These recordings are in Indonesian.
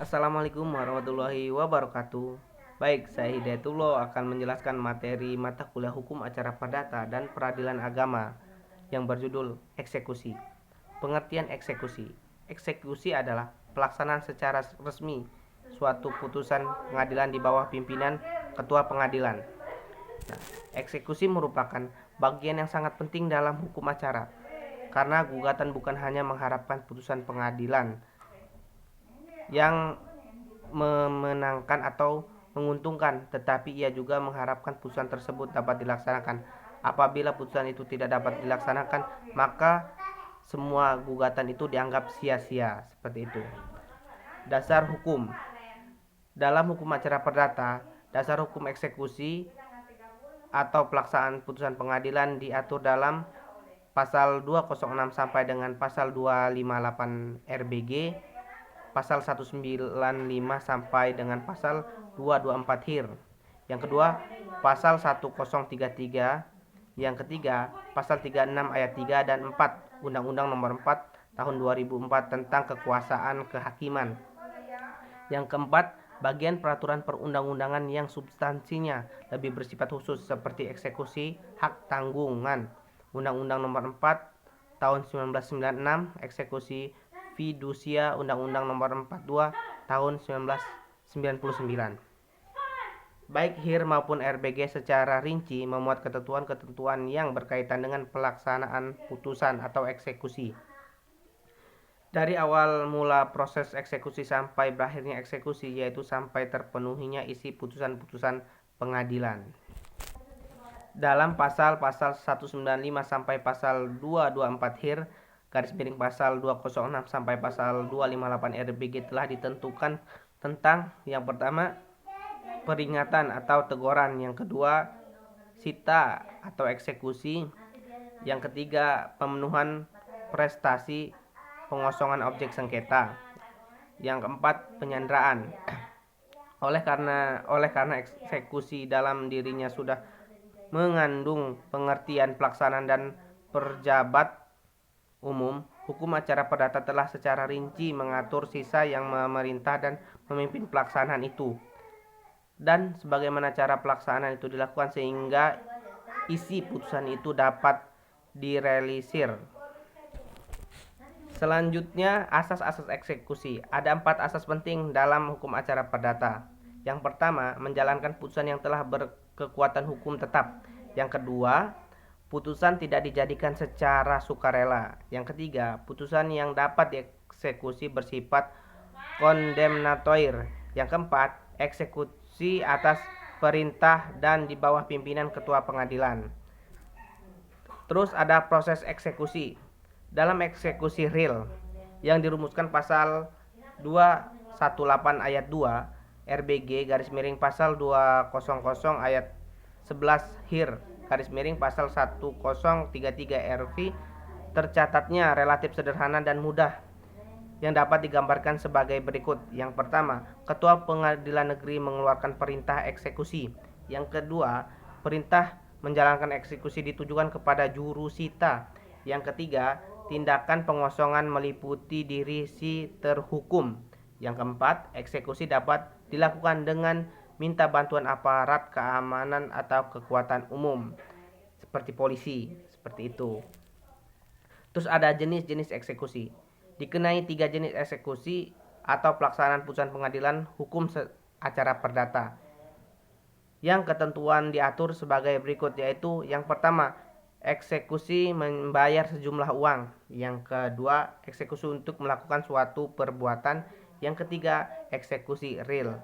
Assalamualaikum warahmatullahi wabarakatuh. Baik, saya Hidayatullah akan menjelaskan materi mata kuliah hukum acara perdata dan peradilan agama yang berjudul eksekusi. Pengertian eksekusi. Eksekusi adalah pelaksanaan secara resmi suatu putusan pengadilan di bawah pimpinan ketua pengadilan. Nah, eksekusi merupakan bagian yang sangat penting dalam hukum acara karena gugatan bukan hanya mengharapkan putusan pengadilan yang memenangkan atau menguntungkan, tetapi ia juga mengharapkan putusan tersebut dapat dilaksanakan. Apabila putusan itu tidak dapat dilaksanakan, maka semua gugatan itu dianggap sia-sia. Seperti itu. Dasar hukum. Dalam hukum acara perdata, dasar hukum eksekusi atau pelaksanaan putusan pengadilan diatur dalam pasal 206 sampai dengan pasal 258 RBG, pasal 195 sampai dengan pasal 224 HIR. Yang kedua, pasal 1033. Yang ketiga, pasal 36 ayat 3 dan 4 Undang-Undang Nomor 4 Tahun 2004 tentang kekuasaan kehakiman. Yang keempat, bagian peraturan perundang-undangan yang substansinya lebih bersifat khusus seperti eksekusi hak tanggungan. Undang-Undang Nomor 4 Tahun 1996, eksekusi fidusia, Undang-Undang Nomor 42 Tahun 1999. Baik HIR maupun RBG secara rinci memuat ketentuan-ketentuan yang berkaitan dengan pelaksanaan putusan atau eksekusi. Dari awal mula proses eksekusi sampai berakhirnya eksekusi, yaitu sampai terpenuhinya isi putusan-putusan pengadilan. Dalam pasal-pasal 195 sampai pasal 224 HIR pasal 206 sampai pasal 258 RBG telah ditentukan tentang yang pertama peringatan atau teguran, yang kedua sita atau eksekusi, yang ketiga pemenuhan prestasi pengosongan objek sengketa, yang keempat penyanderaan. Oleh karena eksekusi dalam dirinya sudah mengandung pengertian pelaksanaan dan pejabat umum, hukum acara perdata telah secara rinci mengatur sisa yang memerintah dan memimpin pelaksanaan itu, dan sebagaimana cara pelaksanaan itu dilakukan sehingga isi putusan itu dapat direalisir. Selanjutnya, asas-asas eksekusi. Ada 4 asas penting dalam hukum acara perdata. Yang pertama, menjalankan putusan yang telah berkekuatan hukum tetap. Yang kedua, putusan tidak dijadikan secara sukarela. Yang ketiga, putusan yang dapat dieksekusi bersifat kondemnatoir. Yang keempat, eksekusi atas perintah dan di bawah pimpinan ketua pengadilan. Terus ada proses eksekusi. Dalam eksekusi real yang dirumuskan pasal 218 ayat 2 RBG pasal 200 ayat 11 HIR pasal 1033 RV, tercatatnya relatif sederhana dan mudah yang dapat digambarkan sebagai berikut. Yang pertama, ketua pengadilan negeri mengeluarkan perintah eksekusi. Yang kedua, perintah menjalankan eksekusi ditujukan kepada jurusita. Yang ketiga, tindakan pengosongan meliputi diri si terhukum. Yang keempat, eksekusi dapat dilakukan dengan minta bantuan aparat keamanan atau kekuatan umum seperti polisi, seperti itu. Terus ada jenis-jenis eksekusi. Dikenai 3 jenis eksekusi atau pelaksanaan putusan pengadilan hukum acara perdata, yang ketentuan diatur sebagai berikut, yaitu yang pertama, eksekusi membayar sejumlah uang. Yang kedua, eksekusi untuk melakukan suatu perbuatan. Yang ketiga, eksekusi real.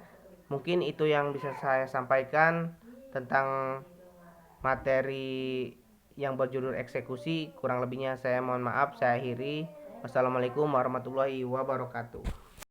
Mungkin itu yang bisa saya sampaikan tentang materi yang berjudul eksekusi. Kurang lebihnya saya mohon maaf, saya akhiri. Wassalamualaikum warahmatullahi wabarakatuh.